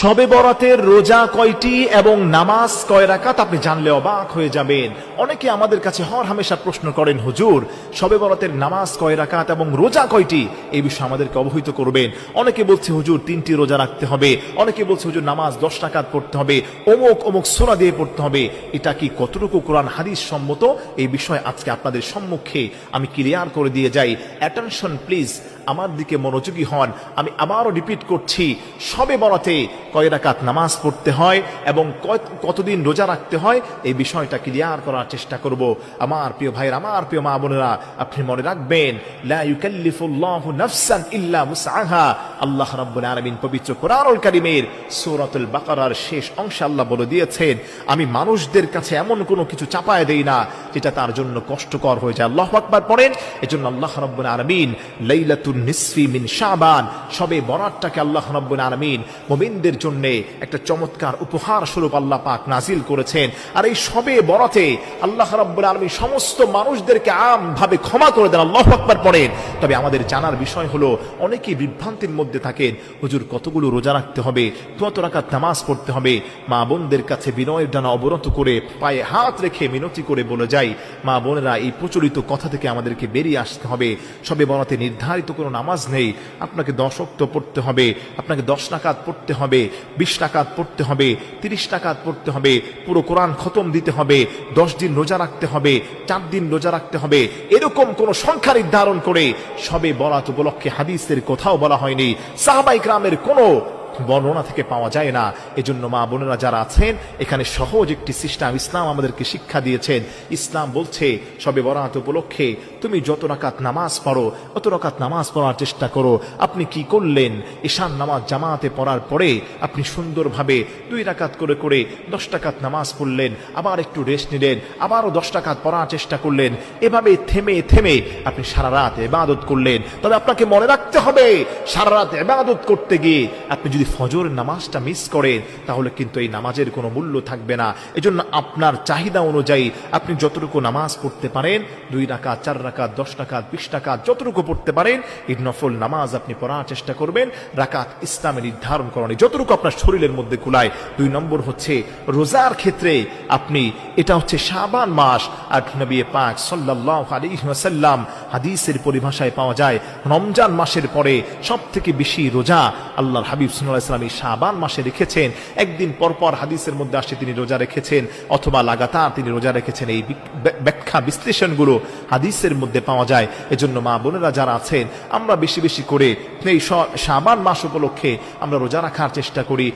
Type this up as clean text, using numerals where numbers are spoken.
শবে বরাতের রোজা কয়টি এবং নামাজ কয় রাকাত আপনি জানলে অবাক হয়ে যাবেন। অনেকে আমাদের কাছে হর হামেশা প্রশ্ন করেন, হুজুর শবে বরাতের নামাজ কয় রাকাত এবং রোজা কয়টি, এই বিষয়ে আমাদেরকে অবহিত করবেন। অনেকে বলছে হুজুর 3টি রোজা রাখতে হবে, অনেকে বলছে হুজুর নামাজ 10 রাকাত পড়তে হবে, অমুক অমুক সূরা দিয়ে পড়তে হবে। এটা কি কতটুকু কোরআন হাদিস সম্মত, এই বিষয়ে আজকে আপনাদের সম্মুখে আমি ক্লিয়ার করে দিয়ে যাই। অ্যাটেনশন প্লিজ, আমার দিকে মনোযোগী হন। আমি আবারও রিপিট করছি, শবে বরাতে কয় রাকাত নামাজ পড়তে হয় এবং কতদিন রোজা রাখতে হয়, এই বিষয়টা ক্লিয়ার করার চেষ্টা করব। আমার প্রিয় ভাইয়েরা, আমার প্রিয় মা বোনেরা, আপনি মনে রাখবেন, লা ইউকাল্লিফুল্লাহু নাফসান ইল্লা উসআহা। আল্লাহ রাব্বুল আলামিন পবিত্র কোরআনুল কারীমের সূরাতুল বাকারার শেষ অংশে আল্লাহ বলে দিয়েছেন, আমি মানুষদের কাছে এমন কোনো কিছু চাপায় দেই না যেটা তার জন্য কষ্টকর হয়ে যায়। আল্লাহু আকবার পড়েন। এজন্য আল্লাহ রাব্বুল আলামিন লাইলাতুন নিসফি মিন শাবান, শবে বরাতটাকে আল্লাহ রাব্বুল আলামিন মুমিনদের জন্য একটা চমৎকার উপহার স্বরূপ আল্লাহ পাক নাজিল করেছেন। আর এই শবে বরাতে আল্লাহ রাব্বুল আলামিন সমস্ত মানুষদেরকে আমভাবে ক্ষমা করে দেন। আল্লাহু আকবার পড়েন। তবে আমাদের জানার বিষয় হলো, অনেকেই বিভ্রান্তির মধ্যে থাকেন, হুজুর কতগুলো রোজা রাখতে হবে, কত রাকাত নামাজ পড়তে হবে। মা বোনদের কাছে বিনয়ের ডানা অবনত করে পায়ে হাত রেখে মিনতি করে বলে যাই, মা বোনেরা, এই প্রচলিত কথা থেকে আমাদেরকে বেরিয়ে আসতে হবে। শবে বরাতে নির্ধারিত কোনো নামাজ নেই। আপনাকে 10 ওয়াক্ত পড়তে হবে, আপনাকে 10 রাকাত পড়তে হবে, 20 রাকাত পড়তে হবে, 30 রাকাত পড়তে হবে, পুরো কোরআন খতম দিতে হবে, 10 দিন রোজা রাখতে হবে, 4 দিন রোজা রাখতে হবে, এরকম কোন সংখ্যা নির্ধারণ করে শবে বরাত উপলক্ষে হাদিসের কোথাও বলা হয়নি, সাহাবায়ে কেরামের কোনো বর্ণনা থেকে পাওয়া যায় না। এজন্য মা বোনেরা যারা আছেন, এখানে সহজ একটি সিস্টেম ইসলাম আমাদেরকে শিক্ষা দিয়েছেন। ইসলাম বলছে, শবে বরাত উপলক্ষে তুমি যত রাকাত নামাজ পড়ো, অত রাকাত নামাজ পড়ার চেষ্টা করো। আপনি কি করলেন, ঈশান নামাজ জামাতে পড়ার পরে আপনি সুন্দরভাবে 2 রাকাত করে করে 10 রাকাত নামাজ পড়লেন, আবার একটু রেস্ট নিলেন, আবারও 10 রাকাত পড়ার চেষ্টা করলেন। এভাবে থেমে থেমে আপনি সারা রাত ইবাদত করলেন। তবে আপনাকে মনে রাখতে হবে, সারা রাত ইবাদত করতে গিয়ে আপনি যদি ফজরের নামাজটা মিস করেন, তাহলে কিন্তু এই নামাজের কোনো মূল্য থাকবে না। এজন্য আপনার চাহিদা অনুযায়ী আপনি যতটুকু নামাজ পড়তে পারেন, 2 রাকাত, 4 রাকাত, 10 রাকাত, 20 রাকাত, যতটুকু পড়তে পারেন, এই নফল নামাজ আপনি পড়ার চেষ্টা করবেন। রাকাত ইসলামে নির্ধারণ করেন যতটুকু আপনার শরীরের মধ্যে কুলায়। 2 নম্বর হচ্ছে রোজার ক্ষেত্রে আপনি, এটা হচ্ছে শাবান মাস, আর নবী পাক সাল্লাল্লাহু আলাইহি ওয়াসাল্লাম হাদিসের পরিভাষায় পাওয়া যায়, রমজান মাসের পরে সবথেকে বেশি রোজা আল্লাহর হাবিব সাল্লাল্লাহু আলাইহি ওয়াসাল্লাম শাবান মাসে রেখেছেন। একদিন পরপর হাদিসের মধ্যে আসে তিনি রোজা রেখেছেন, অথবা লাগাতার তিনি রোজা রেখেছেন। এই ব্যাখ্যা বিশ্লেষণগুলো হাদিসের মধ্যে পাওয়া যায়। এজন্য মা বোনেরা যারা আছেন, আমরা বেশি বেশি করে এই শাবান মাস উপলক্ষে আমরা রোজা রাখার চেষ্টা করি।